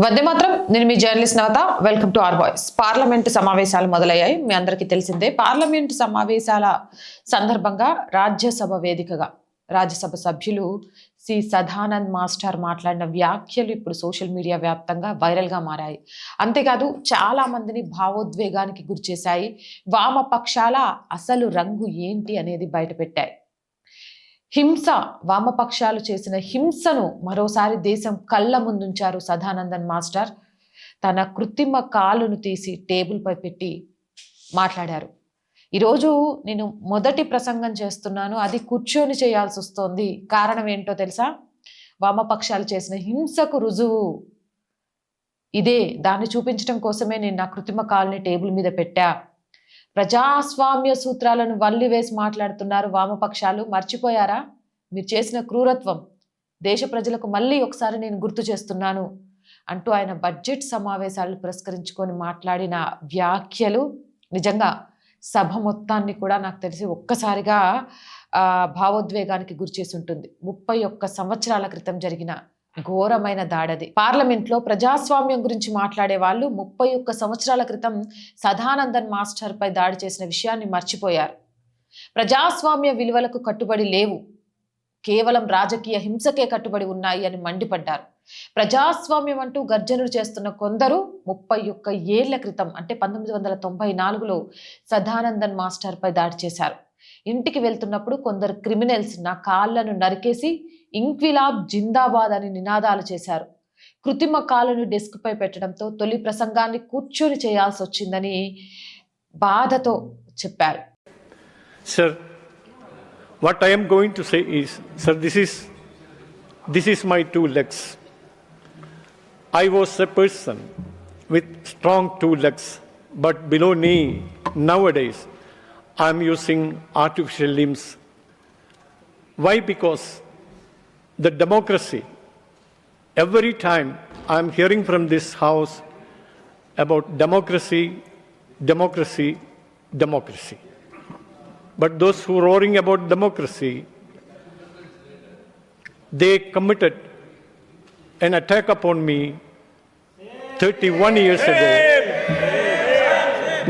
వందే మాత్రం. నేను మీ journalist Navata. Welcome to our voice. Parliament సమావేశాలు మొదలయ్యాయి. మీ అందరికీ తెలిసిందే. పార్లమెంటు సమావేశాల సందర్భంగా రాజ్యసభ వేదికగా రాజ్యసభ సభ్యులు సి సదానంద్ మాస్టర్ మాట్లాడిన వ్యాఖ్యలు ఇప్పుడు సోషల్ మీడియా వ్యాప్తంగా వైరల్గా మారాయి. అంతేకాదు చాలా మందిని భావోద్వేగానికి గురిచేశాయి. వామపక్షాల అసలు రంగు ఏంటి అనేది బయటపెట్టాయి. హింస, వామపక్షాలు చేసిన హింసను మరోసారి దేశం కళ్ళ ముందుంచారు సదానందన్ మాస్టర్. తన కృత్రిమ కాలును తీసి టేబుల్పై పెట్టి మాట్లాడారు. ఈరోజు నేను మొదటి ప్రసంగం చేస్తున్నాను, అది కూర్చొని చేయాల్సి వస్తోంది. కారణం ఏంటో తెలుసా? వామపక్షాలు చేసిన హింసకు రుజువు ఇదే. దాన్ని చూపించడం కోసమే నేను నా కృత్రిమ కాలుని టేబుల్ మీద పెట్టా. ప్రజాస్వామ్య సూత్రాలను వల్లివేసి మాట్లాడుతున్నారు వామపక్షాలు. మర్చిపోయారా మీరు చేసిన క్రూరత్వం? దేశ ప్రజలకు మళ్ళీ ఒకసారి నేను గుర్తు చేస్తున్నాను అంటూ ఆయన బడ్జెట్ సమావేశాలను పురస్కరించుకొని మాట్లాడిన వ్యాఖ్యలు నిజంగా సభ మొత్తాన్ని కూడా నాకు తెలిసి ఒక్కసారిగా భావోద్వేగానికి గురిచేసి ఉంటుంది. 31 సంవత్సరాల క్రితం జరిగిన ఘోరమైన దాడది. పార్లమెంట్లో ప్రజాస్వామ్యం గురించి మాట్లాడే వాళ్ళు 31 సంవత్సరాల క్రితం సదానందన్ మాస్టర్ పై దాడి చేసిన విషయాన్ని మర్చిపోయారు. ప్రజాస్వామ్య విలువలకు కట్టుబడి లేవు, కేవలం రాజకీయ హింసకే కట్టుబడి ఉన్నాయి అని మండిపడ్డారు. ప్రజాస్వామ్యం అంటూ గర్జనలు చేస్తున్న కొందరు 31 ఏళ్ల క్రితం అంటే 1994లో సదానందన్ మాస్టర్ పై దాడి చేశారు. ఇంటికి వెళ్తున్నప్పుడు కొందరు క్రిమినల్స్ నా కాళ్లను నరికేసి ఇంక్విలాబ్ జిందాబాద్ అని నినాదాలు చేశారు. కృత్రిమ కాలును డెస్క్ పై పెట్టడంతో తొలి ప్రసంగాన్ని కూర్చొని చేయాల్సి వచ్చిందని బాధతో చెప్పారు. Sir, what I am going to say is, sir, this is my 2 legs. I was a person with strong 2 legs, but below knee nowadays I am using artificial limbs. Why? Because the democracy, every time I am hearing from this house about democracy, democracy, democracy. But those who are roaring about democracy, they committed an attack upon me 31 years ago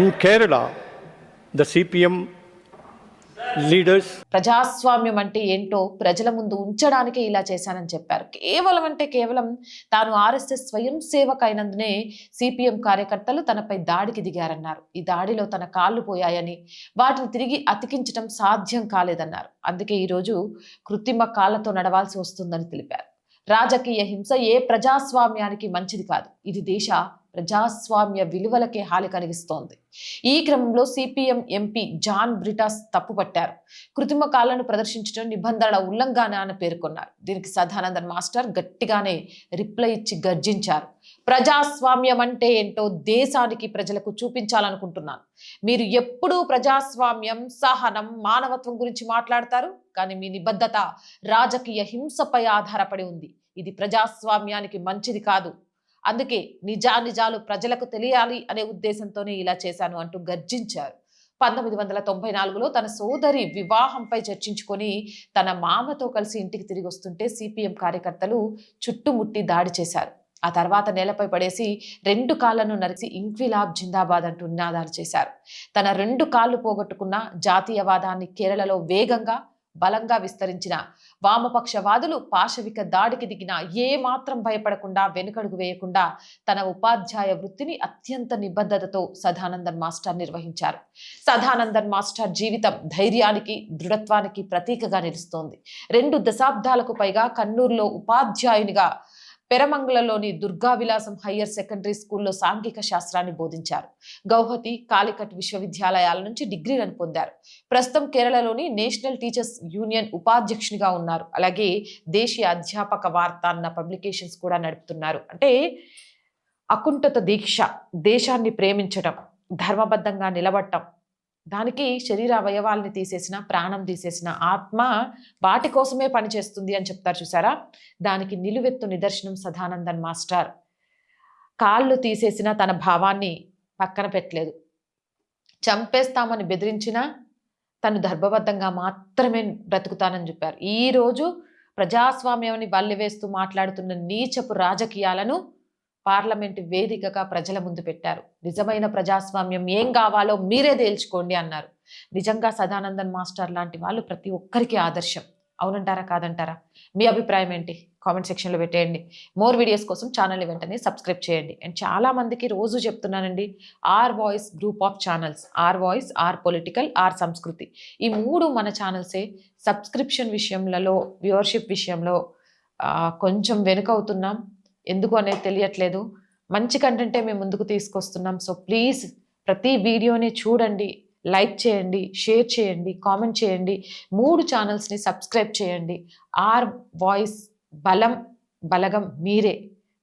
in Kerala. The CPM leaders. ప్రజాస్వామ్యం అంటే ఏంటో ప్రజల ముందు ఉంచడానికి ఇలా చేశానని చెప్పారు. కేవలం అంటే కేవలం తాను ఆర్ఎస్ఎస్ స్వయం సేవక్ అయినందునే సిపిఎం కార్యకర్తలు తనపై దాడికి దిగారన్నారు. ఈ దాడిలో తన కాళ్ళు పోయాయని, వాటిని తిరిగి అతికించడం సాధ్యం కాలేదన్నారు. అందుకే ఈరోజు కృత్రిమ కాళ్ళతో నడవాల్సి వస్తుందని తెలిపారు. రాజకీయ హింస ఏ ప్రజాస్వామ్యానికి మంచిది కాదు. ఇది దేశ ప్రజాస్వామ్య విలువలకే హాని కలిగిస్తోంది. ఈ క్రమంలో సిపిఎం ఎంపీ జాన్ బ్రిటాస్ తప్పుపట్టారు. కృత్రిమ కాళ్లను ప్రదర్శించడం నిబంధనల ఉల్లంఘన అని పేర్కొన్నారు. దీనికి సదానందన్ మాస్టర్ గట్టిగానే రిప్లై ఇచ్చి గర్జించారు. ప్రజాస్వామ్యం అంటే ఏంటో దేశానికి ప్రజలకు చూపించాలనుకుంటున్నాను. మీరు ఎప్పుడూ ప్రజాస్వామ్యం, సహనం, మానవత్వం గురించి మాట్లాడతారు, కానీ మీ నిబద్ధత రాజకీయ హింసపై ఆధారపడి ఉంది. ఇది ప్రజాస్వామ్యానికి మంచిది కాదు. అందుకే నిజాలు ప్రజలకు తెలియాలి అనే ఉద్దేశంతోనే ఇలా చేశాను అంటూ గర్జించారు. 1994లో తన సోదరి వివాహంపై చర్చించుకొని తన మామతో కలిసి ఇంటికి తిరిగి వస్తుంటే సిపిఎం కార్యకర్తలు చుట్టుముట్టి దాడి చేశారు. ఆ తర్వాత నేలపై పడేసి 2 కాళ్లను నరిసి ఇంక్విలాబ్ జిందాబాద్ అంటూ నినాదాలు చేశారు. తన 2 కాళ్లు పోగొట్టుకున్న జాతీయవాదాన్ని కేరళలో వేగంగా బలంగా విస్తరించిన వామపక్షవాదులు పాశవిక దాడికి దిగిన ఏ మాత్రం భయపడకుండా, వెనుకడుగు వేయకుండా తన ఉపాధ్యాయ వృత్తిని అత్యంత నిబద్ధతతో సదానందన్ మాస్టర్ నిర్వహించారు. సదానందన్ మాస్టర్ జీవితం ధైర్యానికి, దృఢత్వానికి ప్రతీకగా నిలుస్తోంది. 2 దశాబ్దాలకు పైగా కన్నూరులో ఉపాధ్యాయునిగా, పెరమంగళలోని దుర్గా విలాసం హయ్యర్ సెకండరీ స్కూల్లో సాంఘిక శాస్త్రాన్ని బోధించారు. గౌహతి, కాలికట్ విశ్వవిద్యాలయాల నుంచి డిగ్రీలను పొందారు. ప్రస్తుతం కేరళలోని నేషనల్ టీచర్స్ యూనియన్ ఉపాధ్యక్షునిగా ఉన్నారు. అలాగే దేశీయ అధ్యాపక వార్త అన్న పబ్లికేషన్స్ కూడా నడుపుతున్నారు. అంటే అకుంఠిత దీక్ష, దేశాన్ని ప్రేమించడం, ధర్మబద్ధంగా నిలబడటం, దానికి శరీర అవయవాల్ని తీసేసిన, ప్రాణం తీసేసిన ఆత్మ వాటి కోసమే పనిచేస్తుంది అని చెప్తారు చూసారా. దానికి నిలువెత్తు నిదర్శనం సదానందన్ మాస్టర్. కాళ్ళు తీసేసిన తన భావాన్ని పక్కన పెట్టలేదు. చంపేస్తామని బెదిరించినా తను ధర్మబద్ధంగా మాత్రమే బ్రతుకుతానని చెప్పారు. ఈరోజు ప్రజాస్వామ్యాన్ని వల్లివేస్తూ మాట్లాడుతున్న నీచపు రాజకీయాలను పార్లమెంటు వేదికగా ప్రజల ముందు పెట్టారు. నిజమైన ప్రజాస్వామ్యం ఏం కావాలో మీరే తేల్చుకోండి అన్నారు. నిజంగా సదానందన్ మాస్టర్ లాంటి వాళ్ళు ప్రతి ఒక్కరికి ఆదర్శం. అవునంటారా కాదంటారా? మీ అభిప్రాయం ఏంటి? కామెంట్ సెక్షన్లో పెట్టేయండి. మోర్ వీడియోస్ కోసం ఛానల్ని వెంటనే సబ్స్క్రైబ్ చేయండి. అండ్ చాలామందికి రోజు చెప్తున్నానండి, R voice group of channels, R voice, R political, R Sanskriti, ఈ 3 మన ఛానల్సే. సబ్స్క్రిప్షన్ విషయంలో, వ్యూవర్షిప్ విషయంలో కొంచెం వెనుక అవుతున్నాం. ఎందుకు అనేది తెలియట్లేదు. మంచి కంటెంటే మేము ముందుకు తీసుకొస్తున్నాం. సో ప్లీజ్ ప్రతి వీడియోని చూడండి, లైక్ చేయండి, షేర్ చేయండి, కామెంట్ చేయండి. 3 ఛానల్స్ని సబ్స్క్రైబ్ చేయండి. ఆర్ వాయిస్ బలం, బలగం మీరే.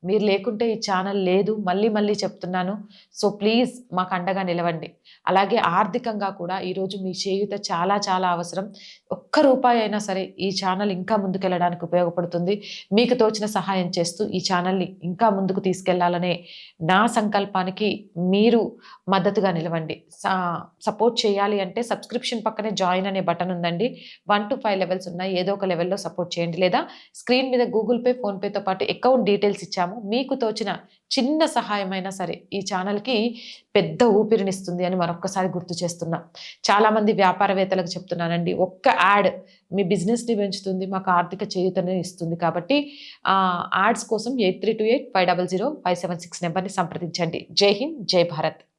మీరు లేకుంటే ఈ ఛానల్ లేదు. మళ్ళీ చెప్తున్నాను. సో ప్లీజ్ మాకు అండగా నిలవండి. అలాగే ఆర్థికంగా కూడా ఈరోజు మీ చేయూత చాలా అవసరం. ఒక్క రూపాయి అయినా సరే ఈ ఛానల్ ఇంకా ముందుకెళ్ళడానికి ఉపయోగపడుతుంది. మీకు తోచిన సహాయం చేస్తూ ఈ ఛానల్ని ఇంకా ముందుకు తీసుకెళ్లాలనే నా సంకల్పానికి మీరు మద్దతుగా నిలవండి. సపోర్ట్ చేయాలి అంటే సబ్స్క్రిప్షన్ పక్కనే జాయిన్ అనే బటన్ ఉందండి. 1 to 5 లెవెల్స్ ఉన్నాయి. ఏదో ఒక లెవెల్లో సపోర్ట్ చేయండి. లేదా స్క్రీన్ మీద గూగుల్ పే, ఫోన్పేతో పాటు అకౌంట్ డీటెయిల్స్ ఇచ్చాము. మీకు తోచిన చిన్న సహాయమైనా సరే ఈ ఛానల్కి పెద్ద ఊపిరినిస్తుంది అని మరొక్కసారి గుర్తు చేస్తున్నా. చాలామంది వ్యాపారవేత్తలకు చెప్తున్నానండి, ఒక్క యాడ్ మీ బిజినెస్ని పెంచుతుంది, మాకు ఆర్థిక చేయూతని ఇస్తుంది. కాబట్టి యాడ్స్ కోసం 8328500576 నెంబర్ని సంప్రదించండి. జై హింద్, జై భారత్.